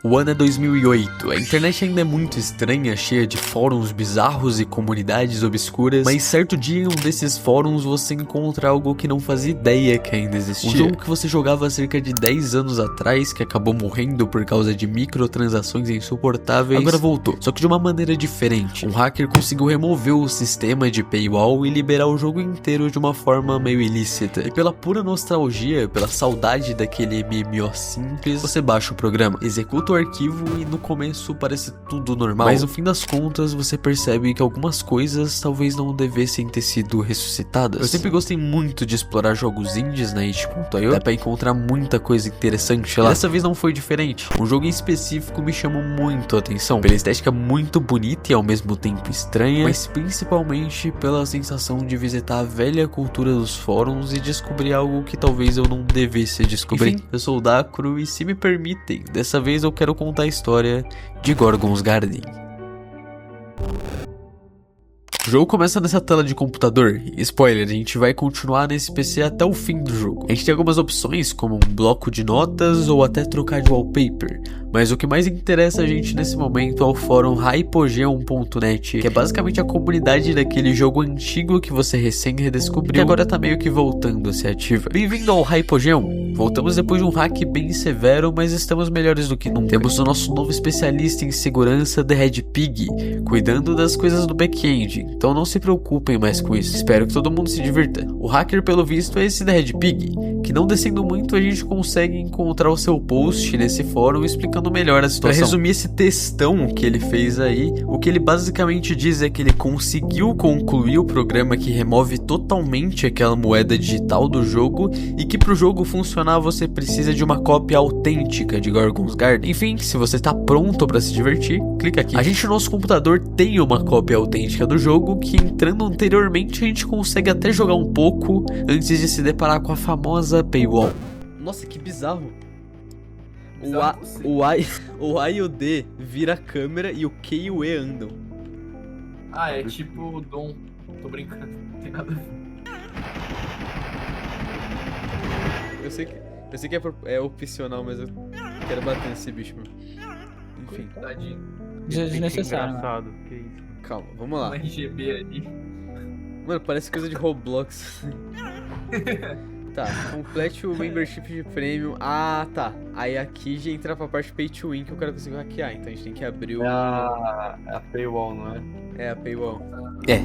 O ano é 2008, a internet ainda é muito estranha, cheia de fóruns bizarros e comunidades obscuras, mas certo dia em um desses fóruns você encontra algo que não fazia ideia que ainda existia. Um jogo que você jogava há cerca de 10 anos atrás, que acabou morrendo por causa de microtransações insuportáveis, agora voltou, só que de uma maneira diferente. Um hacker conseguiu remover o sistema de paywall e liberar o jogo inteiro de uma forma meio ilícita. E pela pura nostalgia, pela saudade daquele MMO simples, você baixa o programa, executa o arquivo e no começo parece tudo normal, mas no fim das contas você percebe que algumas coisas talvez não devessem ter sido ressuscitadas. Eu sempre gostei muito de explorar jogos indies na itch.io, dá pra encontrar muita coisa interessante lá. E dessa vez não foi diferente. Um jogo em específico me chamou muito a atenção, pela estética muito bonita e ao mesmo tempo estranha, mas principalmente pela sensação de visitar a velha cultura dos fóruns e descobrir algo que talvez eu não devesse descobrir. Enfim, eu sou o Dacro e se me permitem, dessa vez eu quero contar a história de Gorgon's Garden. O jogo começa nessa tela de computador, e spoiler, a gente vai continuar nesse PC até o fim do jogo. A gente tem algumas opções como um bloco de notas ou até trocar de wallpaper, mas o que mais interessa a gente nesse momento é o fórum Hypogeon.net, que é basicamente a comunidade daquele jogo antigo que você recém redescobriu e agora tá meio que voltando a ser ativa. Bem-vindo ao Hypogeon! Voltamos depois de um hack bem severo, mas estamos melhores do que nunca. Temos o nosso novo especialista em segurança, The Red Pig, cuidando das coisas do back-end, então não se preocupem mais com isso. Espero que todo mundo se divirta. O hacker, pelo visto, é esse The Red Pig, que não descendo muito a gente consegue encontrar o seu post nesse fórum explicando melhor a situação. Pra resumir esse textão que ele fez aí, o que ele basicamente diz é que ele conseguiu concluir o programa que remove totalmente aquela moeda digital do jogo e que pro jogo funcionar você precisa de uma cópia autêntica de Gorgon's Garden. Enfim, se você tá pronto pra se divertir, clica aqui. A gente no nosso computador tem uma cópia autêntica do jogo que entrando anteriormente a gente consegue até jogar um pouco antes de se deparar com a famosa paywall. Nossa, que bizarro. O A e o D vira a câmera e o Q e o E andam. Ah, é tipo o Dom. Tô brincando, não tem nada a ver. Eu sei que é opcional, mas eu quero bater nesse bicho, meu. Enfim. Tadinho. Desnecessário. Engraçado, que isso. Calma, vamos lá. Um RGB ali. Mano, parece coisa de Roblox. Tá, complete o membership de premium. Ah, tá. Aí aqui já entra pra parte pay to win que o cara conseguiu hackear. Então a gente tem que abrir o... É a paywall, não é? É, a paywall.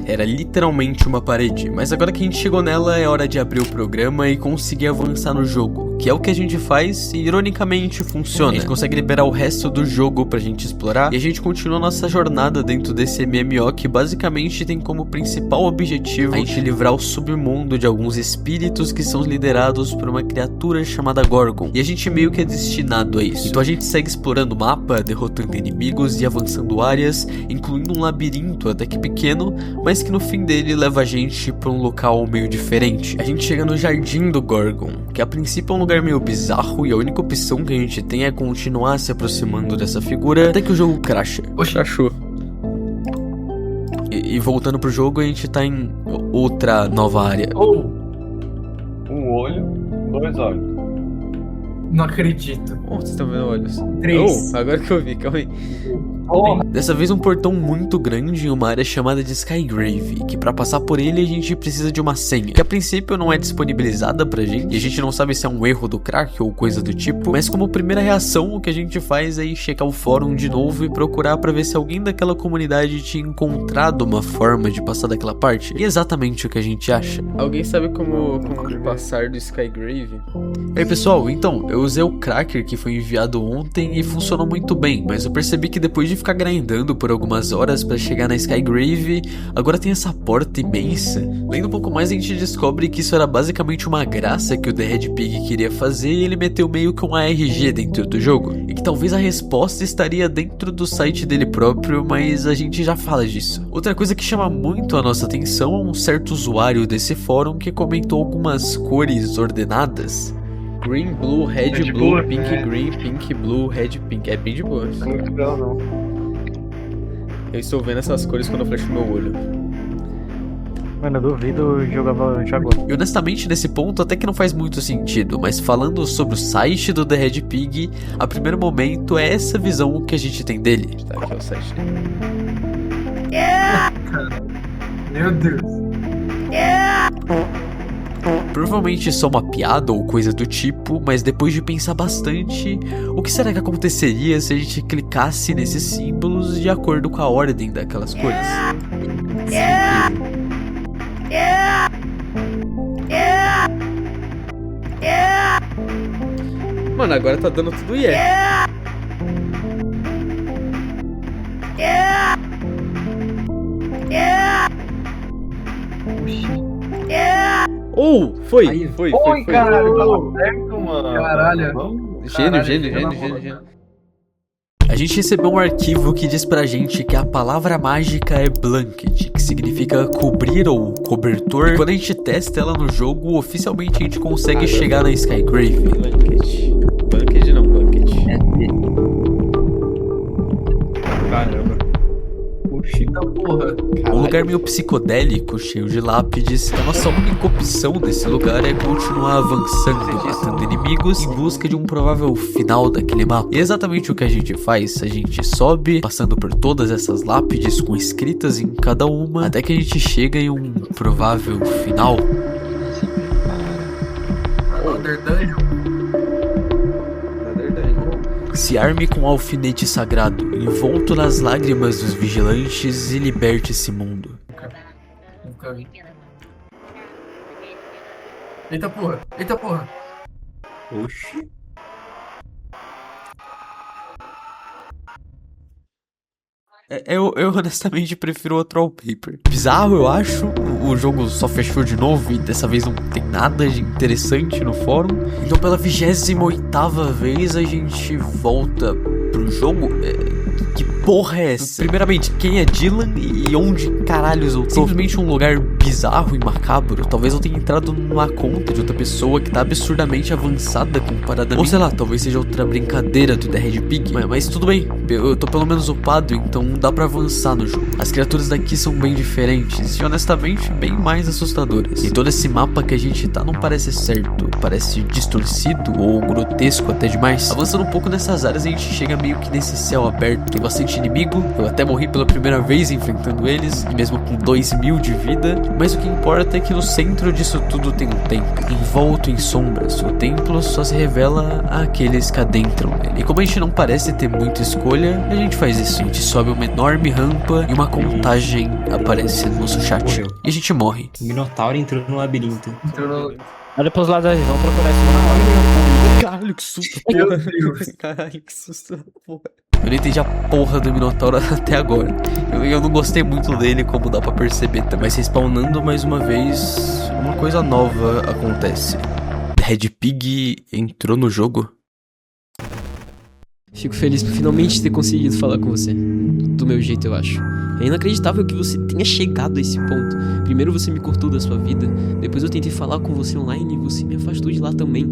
Era literalmente uma parede, mas agora que a gente chegou nela é hora de abrir o programa e conseguir avançar no jogo, que é o que a gente faz e ironicamente funciona. A gente consegue liberar o resto do jogo pra gente explorar e a gente continua nossa jornada dentro desse MMO que basicamente tem como principal objetivo a gente livrar o submundo de alguns espíritos que são liderados por uma criatura chamada Gorgon, e a gente meio que é destinado a isso. Então a gente segue explorando o mapa, derrotando inimigos e avançando áreas, incluindo um labirinto até que pequeno, mas que no fim dele leva a gente pra um local meio diferente. A gente chega no Jardim do Gorgon, que a princípio é um lugar meio bizarro e a única opção que a gente tem é continuar se aproximando dessa figura até que o jogo crasha. Oxi. Crashou. E voltando pro jogo, a gente tá em outra nova área. Oh, Um olho, 2 olhos. não acredito. Oh, vocês estão vendo olhos? 3. Oh, agora que eu vi, calma aí. Porra. Dessa vez um portão muito grande em uma área chamada de Skygrave, que pra passar por ele a gente precisa de uma senha, que a princípio não é disponibilizada pra gente, e a gente não sabe se é um erro do crack ou coisa do tipo, mas como primeira reação o que a gente faz é ir checar o fórum de novo e procurar pra ver se alguém daquela comunidade tinha encontrado uma forma de passar daquela parte, e exatamente o que a gente acha. Alguém sabe como passar do Skygrave? Ei pessoal, então, eu usei o cracker que foi enviado ontem e funcionou muito bem, mas eu percebi que depois de ficar grindando por algumas horas pra chegar na Skygrave, agora tem essa porta imensa. Lendo um pouco mais a gente descobre que isso era basicamente uma graça que o The Red Pig queria fazer e ele meteu meio que um ARG dentro do jogo, e que talvez a resposta estaria dentro do site dele próprio, mas a gente já fala disso. Outra coisa que chama muito a nossa atenção é um certo usuário desse fórum que comentou algumas cores ordenadas. Green, blue, red, blue, pink, green, pink, blue, red, pink. É bem de boa. Não é muito legal, não. Eu estou vendo essas cores quando eu flecho meu olho. Mano, eu duvido eu jogava Jaguar. E honestamente, nesse ponto até que não faz muito sentido, mas falando sobre o site do The Red Pig, a primeiro momento é essa visão que a gente tem dele. Tá aqui o site dele. Meu Deus. Provavelmente só uma piada ou coisa do tipo, mas depois de pensar bastante, o que será que aconteceria se a gente clicasse nesses símbolos de acordo com a ordem daquelas cores? Mano, agora tá dando tudo yeah. Ou, foi. Oi, caralho, tava certo, mano. Caralho. Vamos. Gênio. A gente recebeu um arquivo que diz pra gente que a palavra mágica é blanket, que significa cobrir ou cobertor. Quando a gente testa ela no jogo, oficialmente a gente consegue chegar na Skygrave. Blanket não, blanket. Caramba. Eita porra. Um lugar meio psicodélico, cheio de lápides. A nossa única opção desse lugar é continuar avançando, matando inimigos em busca de um provável final daquele mapa. E exatamente o que a gente faz, a gente sobe, passando por todas essas lápides com escritas em cada uma, até que a gente chega em um provável final. Under Dungeon. Se arme com um alfinete sagrado, envolto nas lágrimas dos vigilantes e liberte esse mundo. Nunca vi. Eita porra. Oxi. Eu honestamente prefiro outro wallpaper. Bizarro, eu acho. O jogo só fechou de novo e dessa vez não tem nada de interessante no fórum. Então pela 28ª vez a gente volta pro jogo. Que porra é essa? Primeiramente, quem é Dylan e onde caralhos eu tô? Simplesmente um lugar bizarro e macabro. Talvez eu tenha entrado numa conta de outra pessoa que tá absurdamente avançada comparada a mim. Ou sei lá, talvez seja outra brincadeira do The Red Pig. Mas tudo bem, eu tô pelo menos upado, então dá pra avançar no jogo. As criaturas daqui são bem diferentes e honestamente bem mais assustadoras. E todo esse mapa que a gente tá não parece certo, parece distorcido ou grotesco até demais. Avançando um pouco nessas áreas a gente chega meio que nesse céu aberto. Tem bastante inimigo, eu até morri pela primeira vez enfrentando eles, e mesmo com 2000 de vida, mas o que importa é que no centro disso tudo tem um templo, envolto em sombras. O templo só se revela àqueles que adentram nele. E como a gente não parece ter muita escolha, a gente faz isso. A gente sobe uma enorme rampa e uma contagem aparece no nosso chat. E a gente morre. O Minotauro entrou no labirinto. Olha pros lados aí, vamos procurar esse Caralho, que susto, Meu porra. Deus. Caralho, que susto, porra. Eu não entendi a porra do Minotauro até agora. Eu não gostei muito dele, como dá pra perceber também. Mas respawnando mais uma vez, uma coisa nova acontece. Red Pig entrou no jogo? Fico feliz por finalmente ter conseguido falar com você. Do meu jeito, eu acho. É inacreditável que você tenha chegado a esse ponto. Primeiro você me cortou da sua vida, depois eu tentei falar com você online e você me afastou de lá também.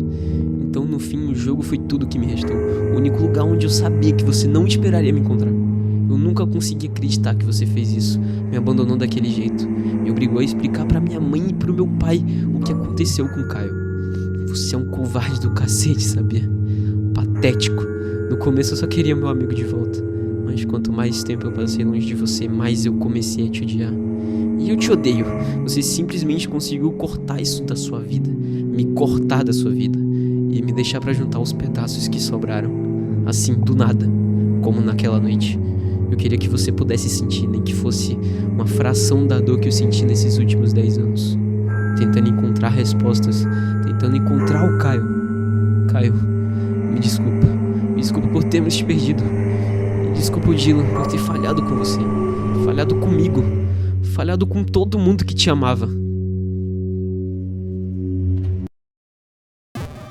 Então, no fim, o jogo foi tudo que me restou. O único lugar onde eu sabia que você não esperaria me encontrar. Eu nunca consegui acreditar que você fez isso. Me abandonou daquele jeito. Me obrigou a explicar pra minha mãe e pro meu pai o que aconteceu com o Caio. Você é um covarde do cacete, sabia? Patético. No começo eu só queria meu amigo de volta. Mas quanto mais tempo eu passei longe de você, mais eu comecei a te odiar. E eu te odeio. Você simplesmente conseguiu cortar isso da sua vida. Me cortar da sua vida. E me deixar pra juntar os pedaços que sobraram. Assim, do nada. Como naquela noite. Eu queria que você pudesse sentir, nem que fosse uma fração da dor que eu senti nesses últimos 10 anos. Tentando encontrar respostas. Tentando encontrar o Caio. Caio, me desculpa. Me desculpa por termos te perdido. Me desculpa, Dylan, por ter falhado com você. Falhado comigo. Falhado com todo mundo que te amava.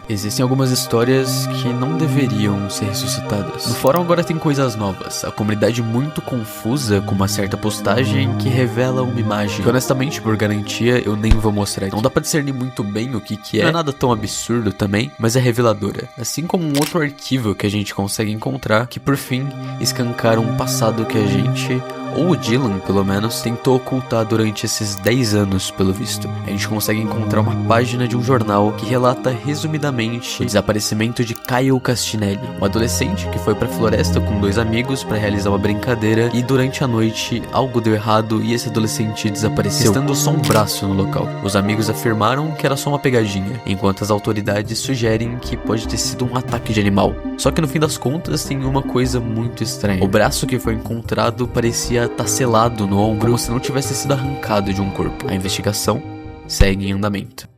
Existem algumas histórias que não deveriam ser ressuscitadas. No fórum agora tem coisas novas. A comunidade muito confusa com uma certa postagem que revela uma imagem. Que honestamente, por garantia, eu nem vou mostrar aqui. Não dá pra discernir muito bem o que é. Não é nada tão absurdo também, mas é reveladora. Assim como um outro arquivo que a gente consegue encontrar, que por fim escancara um passado que a gente ou o Dylan, pelo menos, tentou ocultar durante esses 10 anos, pelo visto. A gente consegue encontrar uma página de um jornal que relata resumidamente o desaparecimento de Kyle Castinelli, um adolescente que foi pra floresta com 2 amigos para realizar uma brincadeira e durante a noite algo deu errado e esse adolescente desapareceu, estando só um braço no local. Os amigos afirmaram que era só uma pegadinha, enquanto as autoridades sugerem que pode ter sido um ataque de animal. Só que no fim das contas tem uma coisa muito estranha. O braço que foi encontrado parecia estar selado no ombro, como se não tivesse sido arrancado de um corpo. A investigação segue em andamento.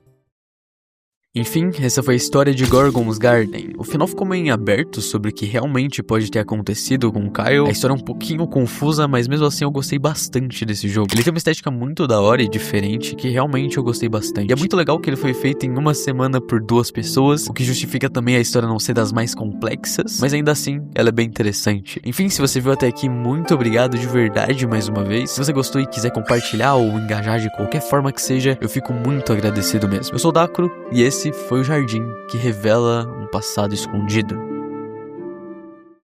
Enfim, essa foi a história de Gorgon's Garden. O final ficou meio em aberto sobre o que realmente pode ter acontecido com o Kyle. A história é um pouquinho confusa, mas mesmo assim eu gostei bastante desse jogo. Ele tem uma estética muito da hora e diferente, que realmente eu gostei bastante. E é muito legal que ele foi feito em uma semana por 2 pessoas, o que justifica também a história não ser das mais complexas, mas ainda assim, ela é bem interessante. Enfim, se você viu até aqui, muito obrigado de verdade mais uma vez. Se você gostou e quiser compartilhar ou engajar de qualquer forma que seja, eu fico muito agradecido mesmo. Eu sou o Dacro, e esse foi o Jardim, que revela um passado escondido.